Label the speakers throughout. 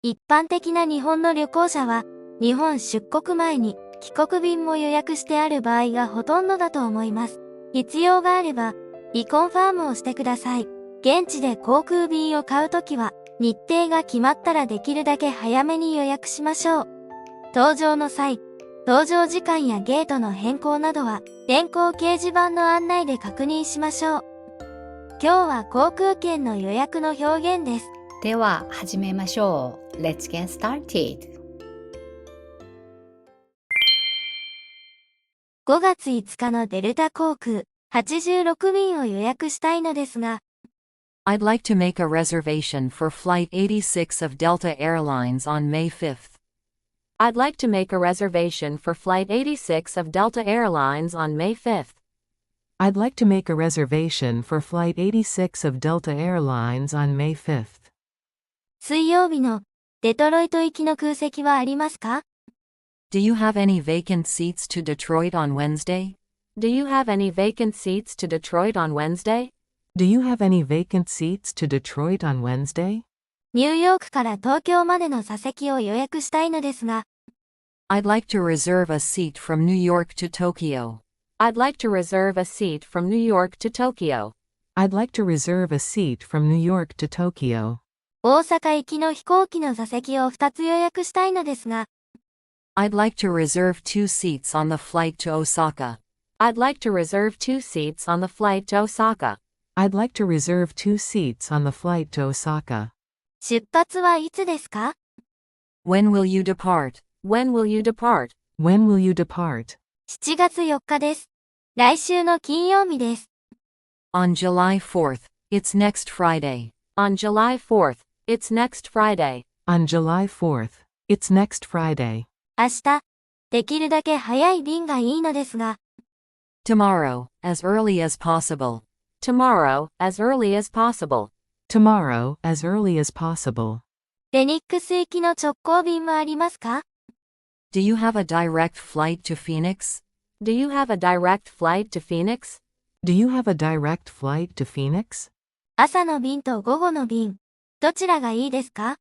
Speaker 1: 一般的な日本の旅行者は、日本出国前に帰国便も予約してある場合がほとんどだと思います。必要があれば、リコンファームをしてください。現地で航空便を買うときは、日程が決まったらできるだけ早めに予約しましょう。搭乗の際、搭乗時間やゲートの変更などは、電光掲示板の案内で確認しましょう。今日は航空券の予約の表現です。
Speaker 2: では始めましょう。Let's get started.
Speaker 1: 5月5日のデルタ航空86便を予約したいのですが、
Speaker 3: I'd like to make a reservation for Flight 86 of Delta Airlines on May 5th.
Speaker 4: I'd like to make a reservation for Flight 86 of Delta Airlines on May 5th.
Speaker 5: I'd like to make a reservation for Flight 86 of Delta Airlines on May 5th.
Speaker 1: 水曜日のデトロイト行きの空席はありますか？
Speaker 3: Do you have any vacant seats to Detroit on Wednesday?
Speaker 4: Do you have any vacant seats to Detroit on Wednesday?
Speaker 5: Do you have any vacant seats to Detroit on Wednesday?
Speaker 1: ニューヨークから東京までの座席を予約したいのですが、
Speaker 3: I'd like to reserve a seat from New York to Tokyo.
Speaker 4: I'd like to reserve a seat from New York to Tokyo.
Speaker 5: I'd like to reserve a seat from New York to Tokyo.
Speaker 1: 大阪行きの飛行機の座席を2つ予約したいのですが、
Speaker 3: I'd like to reserve 2 seats on the flight to Osaka.
Speaker 4: I'd like to reserve 2 seats on the flight to Osaka.
Speaker 5: I'd like to reserve 2 seats on the flight to Osaka.
Speaker 1: 出発はいつですか？
Speaker 3: When will you depart?
Speaker 4: When will you depart?
Speaker 5: When will you depart?
Speaker 1: 7月4日です。来週の金曜日です。
Speaker 3: On July 4th. It's next Friday.
Speaker 4: On July 4th. It's next Friday.
Speaker 5: On July 4th. It's next Friday.
Speaker 1: 明日、できるだけ早い便がいいのですが、
Speaker 3: Tomorrow, as early as possible.
Speaker 4: Tomorrow, as early as possible.
Speaker 5: Tomorrow, as early as possible.
Speaker 1: フェニックス行きの直行便はありますか？
Speaker 3: Do you have a direct flight to Phoenix?
Speaker 4: Do you have a direct flight to Phoenix?
Speaker 5: Do you have a direct flight to Phoenix?
Speaker 1: 朝の便と午後の便、どちらがいいですか？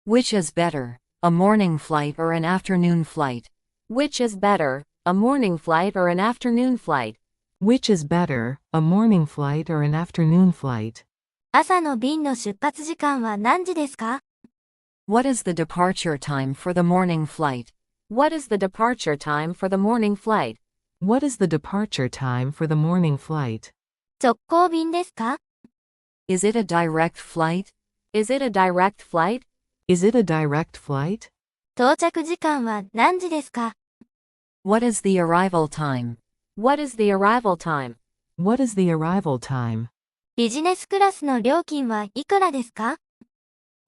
Speaker 3: Which is better, a morning flight or an afternoon flight?
Speaker 4: Which is better, a morning flight or an afternoon flight?
Speaker 5: Which is better, a morning flight or an afternoon flight?
Speaker 1: 朝の便の出発時間は何時ですか？
Speaker 3: What is the departure time for the morning flight?
Speaker 4: What is the departure time for the morning flight?
Speaker 5: What is the departure time for the morning flight?
Speaker 1: 直行便ですか？
Speaker 3: Is it a direct flight?
Speaker 4: Is it a direct flight?
Speaker 5: Is it a direct flight?
Speaker 1: 到着時間は何時ですか？
Speaker 3: What is the arrival time?
Speaker 4: What is the arrival time?
Speaker 5: What is the arrival time?
Speaker 1: ビジネスクラスの料金はいくらですか？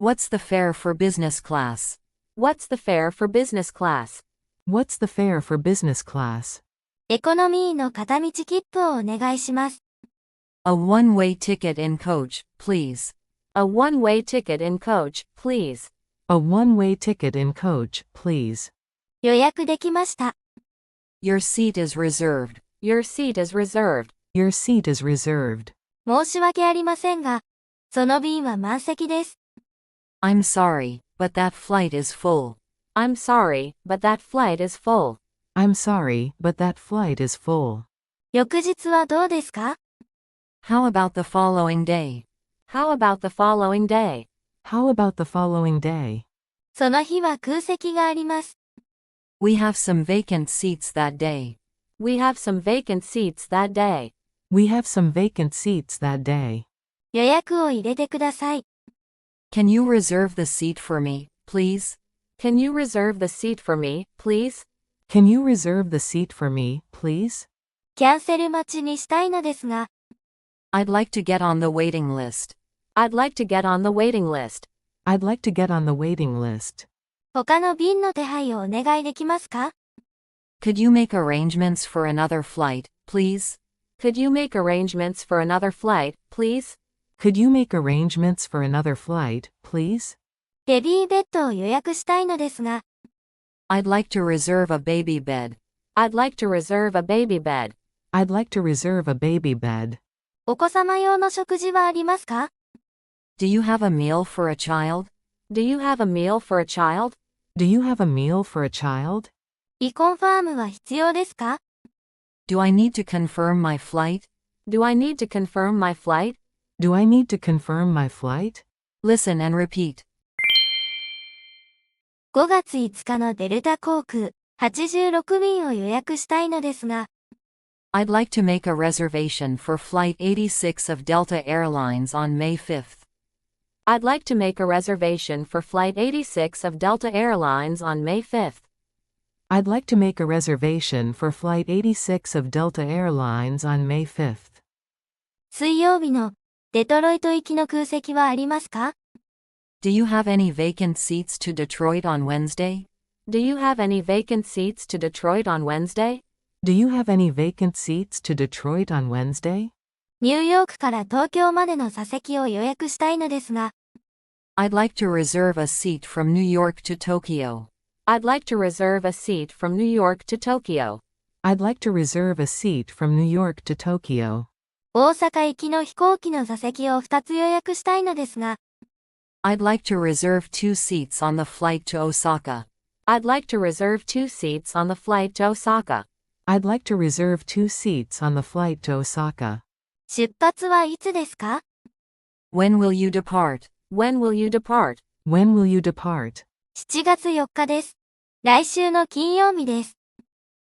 Speaker 3: What's the fare for business class?
Speaker 4: What's the fare for business class?
Speaker 5: What's the fare for business class?
Speaker 1: エコノミーの片道切符をお願いします。
Speaker 3: A one-way ticket in coach, please.
Speaker 4: A one-way ticket in coach, please.
Speaker 5: A one-way ticket in coach, please.
Speaker 1: 予約できました。
Speaker 3: Your seat is reserved.
Speaker 4: Your seat is reserved.
Speaker 5: Your seat is reserved.
Speaker 1: 申し訳ありませんが、その便は満席です。
Speaker 3: I'm sorry, but that flight is full.
Speaker 4: I'm sorry, but that flight is full.
Speaker 5: I'm sorry, but that flight is full.
Speaker 1: 翌日はどうですか？
Speaker 3: How about the following day?
Speaker 4: How about the following day?
Speaker 5: How about the following day?
Speaker 1: その日は空席があります。
Speaker 3: We have some vacant seats that day.
Speaker 4: We have some vacant seats that day.
Speaker 5: We have some vacant seats that day.
Speaker 1: 予約を入れてください。
Speaker 3: Can you reserve the seat for me, please?
Speaker 4: Can you reserve the seat for me, please?
Speaker 5: Can you reserve the seat for me, please?
Speaker 1: キャンセル待ちにしたいのですが、
Speaker 3: I'd like to get on the waiting list.
Speaker 4: I'd like to get on the waiting list.
Speaker 5: I'd like to get on the waiting list.
Speaker 1: 他の便の手配をお願いできますか？
Speaker 3: Could you make arrangements for another flight, please?
Speaker 4: Could you make arrangements for another flight, please?
Speaker 5: Could you make arrangements for another flight, please?
Speaker 1: ベビーベッドを予約したいのですが、
Speaker 3: I'd like to reserve a baby bed.
Speaker 4: I'd like to reserve a baby bed.
Speaker 5: I'd like to reserve a baby bed.
Speaker 1: お子様用の食事はありますか？
Speaker 3: Do you have a meal for a child?
Speaker 4: Do you have a meal for a child?
Speaker 5: Do you have a meal for a child?
Speaker 1: リコンファームは必要ですか？
Speaker 3: Do I need to confirm my flight?
Speaker 4: Do I need to confirm my flight?
Speaker 5: Do I need to confirm my flight?
Speaker 3: Listen and repeat.
Speaker 1: 5月5日のデルタ航空86便を予約したいのですが、
Speaker 3: I'd like to make a reservation for Flight 86 of Delta Airlines on May 5th.
Speaker 4: I'd like to make a reservation for Flight 86 of Delta Airlines on May 5th.
Speaker 5: I'd like to make a reservation for Flight 86 of Delta Airlines on May 5th.
Speaker 1: 水曜日のデトロイト行きの空席はありますか？
Speaker 3: Do you have any vacant seats to Detroit on Wednesday?
Speaker 4: Do you have any vacant seats to Detroit on Wednesday?
Speaker 5: Do you have any vacant seats to Detroit on Wednesday?
Speaker 1: ニューヨークから東京までの座席を予約したいのですが、
Speaker 3: I'd like to reserve a seat from New York to Tokyo.
Speaker 4: I'd like to reserve a seat from New York to Tokyo.
Speaker 5: I'd like to reserve a seat from New York to Tokyo.
Speaker 1: 大阪行きの飛行機の座席を2つ予約したいのですが、
Speaker 3: I'd like to reserve 2 seats on the flight to Osaka.
Speaker 4: I'd like to reserve 2 seats on the flight to Osaka.
Speaker 5: I'd like to reserve 2 seats on the flight to Osaka.
Speaker 1: 出発はいつですか？
Speaker 3: When will you depart?
Speaker 4: When will you depart?
Speaker 5: When will you depart?
Speaker 1: 7月4日です。来週の金曜日です。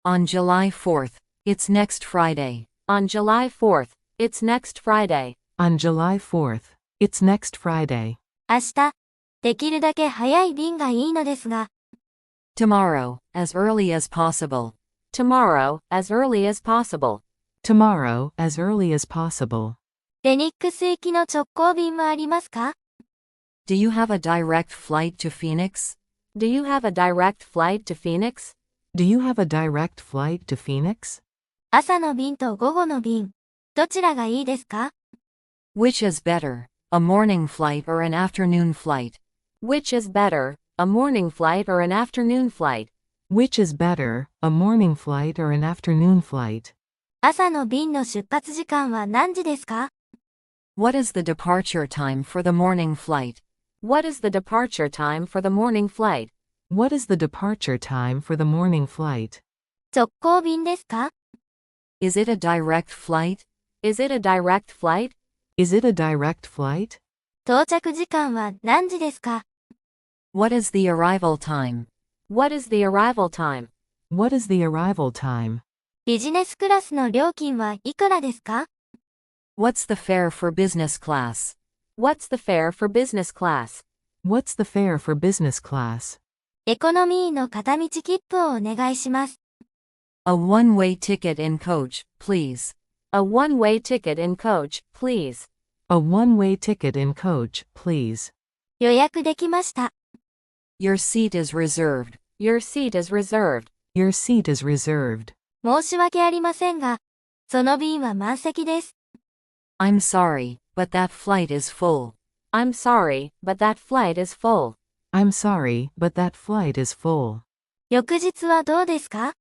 Speaker 3: On July 4th. It's next Friday.
Speaker 4: On July 4th. It's next Friday.
Speaker 5: On July 4th. It's next Friday.
Speaker 1: 明日、できるだけ早い便がいいのですが、
Speaker 3: Tomorrow, as early as possible.
Speaker 4: Tomorrow, as early as possible.
Speaker 5: Tomorrow, as early as possible.
Speaker 1: フェニックス行きの直行便はありますか？
Speaker 3: Do you have a direct flight to Phoenix?
Speaker 4: Do you have a direct flight to Phoenix?
Speaker 5: Do you have a direct flight to Phoenix?
Speaker 1: 朝の便と午後の便、どちらがいいですか？
Speaker 3: Which is better, a morning flight or an afternoon flight?
Speaker 4: Which is better, a morning flight or an afternoon flight?
Speaker 5: Which is better, a morning flight or an afternoon flight?
Speaker 1: 朝の便の出発時間は何時ですか？
Speaker 3: What is the departure time for the morning flight?
Speaker 4: What is the departure time for the morning flight?
Speaker 5: What is the departure time for the morning flight?
Speaker 1: 直行便ですか？
Speaker 3: Is it a direct flight?
Speaker 4: Is it a direct flight?
Speaker 5: Is it a direct flight?
Speaker 1: 到着時間は何時ですか？
Speaker 3: What is the arrival time?
Speaker 4: What is the arrival time?
Speaker 5: What is the arrival time?
Speaker 1: ビジネスクラスの料金はいくらですか？
Speaker 3: What's the fare for business class?
Speaker 4: What's the fare for business class?
Speaker 5: What's the fare for business class?
Speaker 1: エコノミーの片道切符をお願いします。
Speaker 3: A one-way ticket in coach, please.
Speaker 4: A one-way ticket in coach, please.
Speaker 5: A one-way ticket in coach, please.
Speaker 1: 予約できました。
Speaker 3: Your seat is reserved.
Speaker 4: Your seat is reserved.
Speaker 5: Your seat is reserved.
Speaker 1: 申し訳ありませんが、その便は満席です。
Speaker 3: I'm sorry, but that flight is full.
Speaker 4: I'm sorry, but that flight is full.
Speaker 5: I'm sorry, but that flight is full.
Speaker 1: 翌日はどうですか？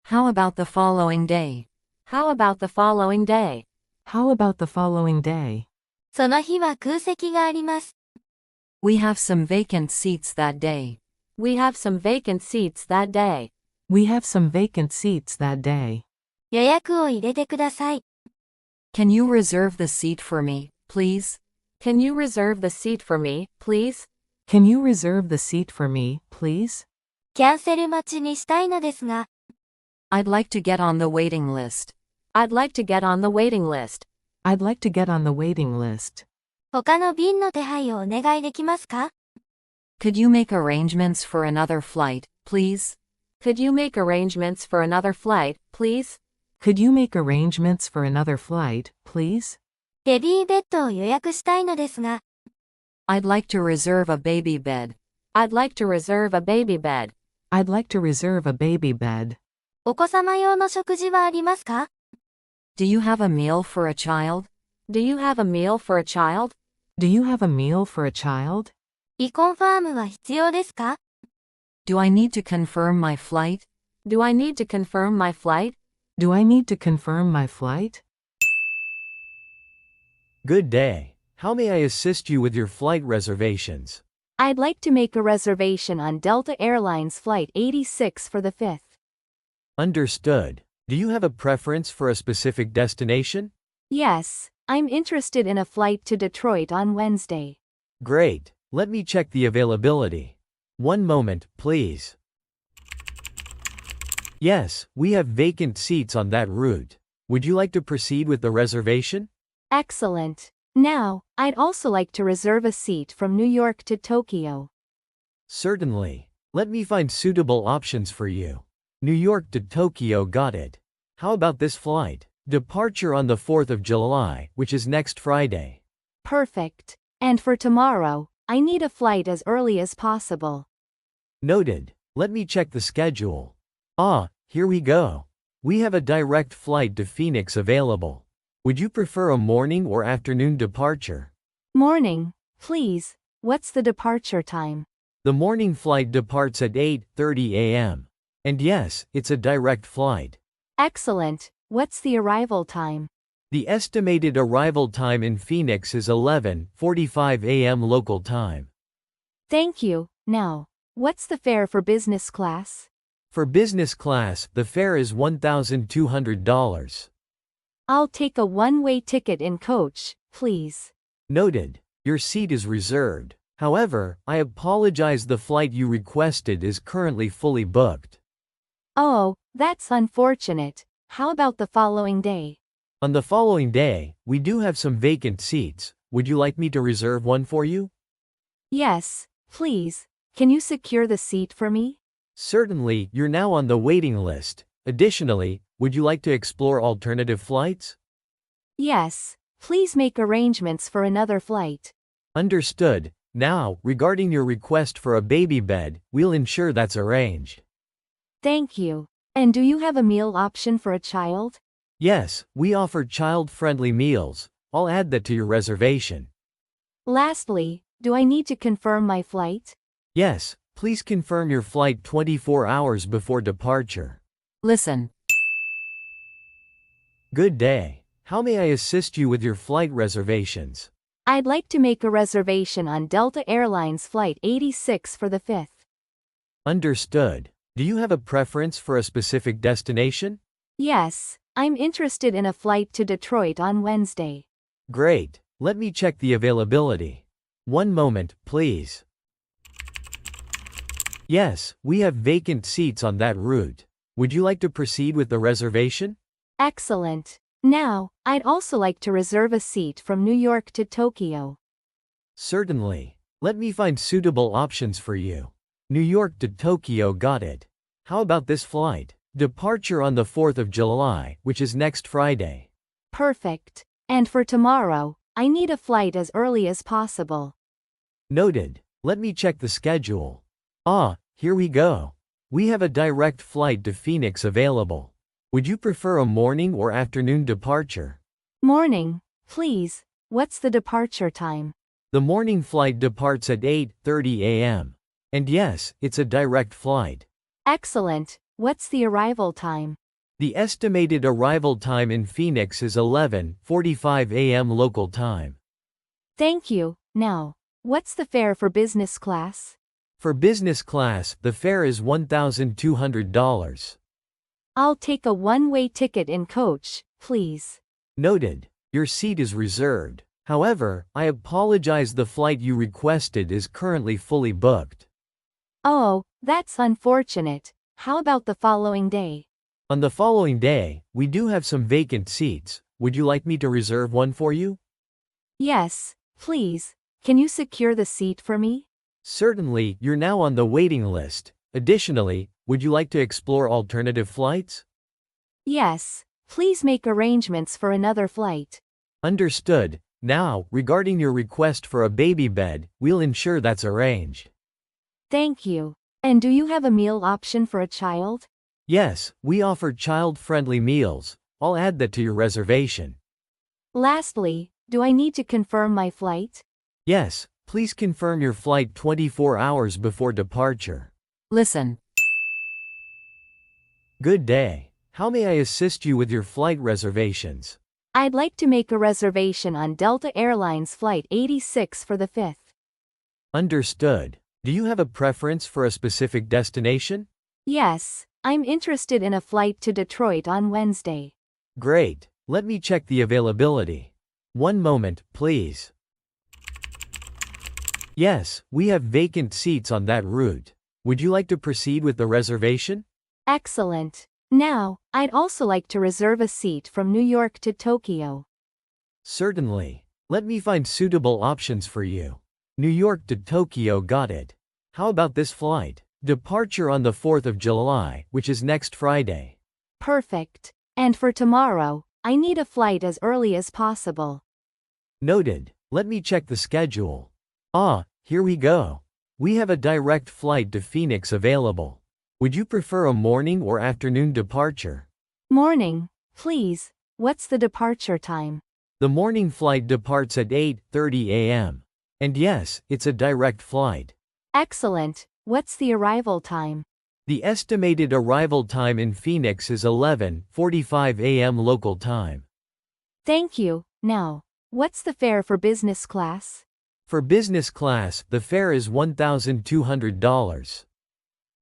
Speaker 3: How about the following day?
Speaker 4: How about the following day?
Speaker 5: How about the following day?
Speaker 1: その日は空席があります。
Speaker 3: We have some vacant seats that day.
Speaker 4: We have some vacant seats that day.
Speaker 5: We have some vacant seats that day.
Speaker 1: 予約を入れてください。
Speaker 3: Can you reserve the seat for me, please?
Speaker 4: Can you reserve the seat for me, please?
Speaker 5: Can you reserve the seat for me, please?
Speaker 1: キャンセル待ちにしたいのですが、
Speaker 3: I'd like to get on the waiting list.
Speaker 4: I'd like to get on the waiting list.
Speaker 5: I'd like to get on the waiting list.
Speaker 1: 他の便の手配をお願いできますか？
Speaker 3: Could you make arrangements for another flight, please?
Speaker 4: Could you make arrangements for another flight, please?
Speaker 5: Could you make arrangements for another flight, please?
Speaker 1: ベビーベッドを予約したいのですが、
Speaker 3: I'd like to reserve a baby bed.
Speaker 4: I'd like to reserve a baby bed.
Speaker 5: I'd like to reserve a baby bed.
Speaker 1: お子様用の食事はありますか？
Speaker 3: Do you have a meal for a child?
Speaker 4: Do you have a meal for a child?
Speaker 5: Do you have a meal for a child?
Speaker 1: リコンファームは必要ですか？
Speaker 3: Do I need to confirm my flight?
Speaker 4: Do I need to confirm my flight?
Speaker 5: Do I need to confirm my flight?
Speaker 6: Good day. How may I assist you with your flight reservations?
Speaker 4: I'd like to make a reservation on Delta Airlines Flight 86 for the 5th.
Speaker 6: Understood. Do you have a preference for a specific destination?
Speaker 4: Yes, I'm interested in a flight to Detroit on Wednesday.
Speaker 6: Great. Let me check the availability. One moment, please. Yes, we have vacant seats on that route. Would you like to proceed with the reservation?
Speaker 4: Excellent. Now, I'd also like to reserve a seat from New York to Tokyo.
Speaker 6: Certainly. Let me find suitable options for you. New York to Tokyo, got it. How about this flight? Departure on the 4th of July, which is next Friday.
Speaker 4: Perfect. And for tomorrow, I need a flight as early as possible.
Speaker 6: Noted. Let me check the schedule. Ah, here we go. We have a direct flight to Phoenix available. Would you prefer a morning or afternoon departure?
Speaker 4: Morning, please. What's the departure time?
Speaker 6: The morning flight departs at 8:30 a.m. And yes, it's a direct flight.
Speaker 4: Excellent. What's the arrival time?
Speaker 6: The estimated arrival time in Phoenix is 11:45 a.m. local time.
Speaker 4: Thank you. Now, what's the fare for business class?
Speaker 6: For business class, the fare is $1,200.
Speaker 4: I'll take a one-way ticket in coach, please.
Speaker 6: Noted. Your seat is reserved. However, I apologize, the flight you requested is currently fully booked.
Speaker 4: Oh, that's unfortunate. How about the following day?
Speaker 6: On the following day, we do have some vacant seats. Would you like me to reserve one for you?
Speaker 4: Yes, please. Can you secure the seat for me?
Speaker 6: Certainly, you're now on the waiting list. Additionally, would you like to explore alternative flights?
Speaker 4: Yes, please make arrangements for another flight.
Speaker 6: Understood. Now, regarding your request for a baby bed, we'll ensure that's arranged.
Speaker 4: Thank you. And do you have a meal option for a child?
Speaker 6: Yes, we offer child-friendly meals. I'll add that to your reservation.
Speaker 4: Lastly, do I need to confirm my flight?
Speaker 6: Yes, please confirm your flight 24 hours before departure.
Speaker 3: Listen.
Speaker 6: Good day. How may I assist you with your flight reservations?
Speaker 4: I'd like to make a reservation on Delta Airlines Flight 86 for the 5th.
Speaker 6: Understood. Do you have a preference for a specific destination?
Speaker 4: Yes, I'm interested in a flight to Detroit on Wednesday.
Speaker 6: Great. Let me check the availability. One moment, please. Yes, we have vacant seats on that route. Would you like to proceed with the reservation?
Speaker 4: Excellent. Now, I'd also like to reserve a seat from New York to Tokyo.
Speaker 6: Certainly. Let me find suitable options for you. New York to Tokyo, got it. How about this flight? Departure on the 4th of July, which is next Friday.
Speaker 4: Perfect. And for tomorrow, I need a flight as early as possible.
Speaker 6: Noted. Let me check the schedule. Ah, here we go. We have a direct flight to Phoenix available. Would you prefer a morning or afternoon departure?
Speaker 4: Morning, please. What's the departure time?
Speaker 6: The morning flight departs at 8:30 a.m. And yes, it's a direct flight.
Speaker 4: Excellent. What's the arrival time?
Speaker 6: The estimated arrival time in Phoenix is 11:45 a.m. local time.
Speaker 4: Thank you. Now, what's the fare for business class?
Speaker 6: For business class, the fare is $1,200.
Speaker 4: I'll take a one-way ticket in coach, please.
Speaker 6: Noted. Your seat is reserved. However, I apologize, the flight you requested is currently fully booked.
Speaker 4: Oh, that's unfortunate. How about the following day?
Speaker 6: On the following day, we do have some vacant seats. Would you like me to reserve one for you?
Speaker 4: Yes, please. Can you secure the seat for me?
Speaker 6: Certainly, you're now on the waiting list. Additionally, would you like to explore alternative flights?
Speaker 4: Yes, please make arrangements for another flight.
Speaker 6: Understood. Now, regarding your request for a baby bed, we'll ensure that's arranged.
Speaker 4: Thank you. And do you have a meal option for a child?
Speaker 6: Yes, we offer child-friendly meals. I'll add that to your reservation.
Speaker 4: Lastly, do I need to confirm my flight?
Speaker 6: Yes, please confirm your flight 24 hours before departure.
Speaker 3: Listen.
Speaker 6: Good day. How may I assist you with your flight reservations?
Speaker 4: I'd like to make a reservation on Delta Airlines Flight 86 for the 5th.
Speaker 6: Understood. Do you have a preference for a specific destination?
Speaker 4: Yes, I'm interested in a flight to Detroit on Wednesday.
Speaker 6: Great. Let me check the availability. One moment, please. Yes, we have vacant seats on that route. Would you like to proceed with the reservation?
Speaker 4: Excellent. Now, I'd also like to reserve a seat from New York to Tokyo.
Speaker 6: Certainly. Let me find suitable options for you. New York to Tokyo, got it. How about this flight? Departure on the 4th of July, which is next Friday.
Speaker 4: Perfect. And for tomorrow, I need a flight as early as possible.
Speaker 6: Noted. Let me check the schedule. Ah, here we go. We have a direct flight to Phoenix available. Would you prefer a morning or afternoon departure?
Speaker 4: Morning, please. What's the departure time?
Speaker 6: The morning flight departs at 8:30 a.m. And yes, it's a direct flight.
Speaker 4: Excellent. What's the arrival time?
Speaker 6: The estimated arrival time in Phoenix is 11:45 a.m. local time.
Speaker 4: Thank you. Now, what's the fare for business class?
Speaker 6: For business class, the fare is $1,200.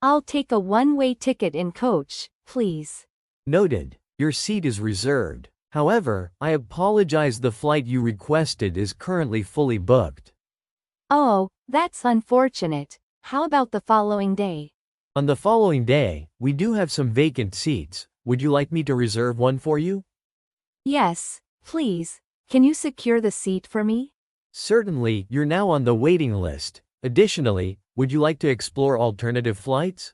Speaker 4: I'll take a one-way ticket in coach, please.
Speaker 6: Noted. Your seat is reserved. However, I apologize, the flight you requested is currently fully booked.
Speaker 4: Oh, that's unfortunate. How about the following day?
Speaker 6: On the following day, we do have some vacant seats. Would you like me to reserve one for you?
Speaker 4: Yes, please. Can you secure the seat for me?
Speaker 6: Certainly, you're now on the waiting list. Additionally, would you like to explore alternative flights?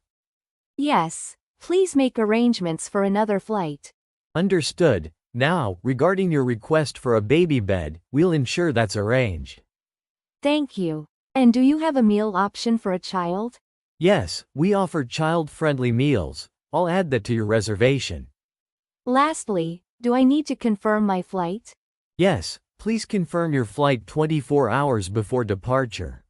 Speaker 4: Yes, please make arrangements for another flight.
Speaker 6: Understood. Now, regarding your request for a baby bed, we'll ensure that's arranged.
Speaker 4: Thank you. And do you have a meal option for a child?
Speaker 6: Yes, we offer child-friendly meals. I'll add that to your reservation.
Speaker 4: Lastly, do I need to confirm my flight?
Speaker 6: Yes, please confirm your flight 24 hours before departure.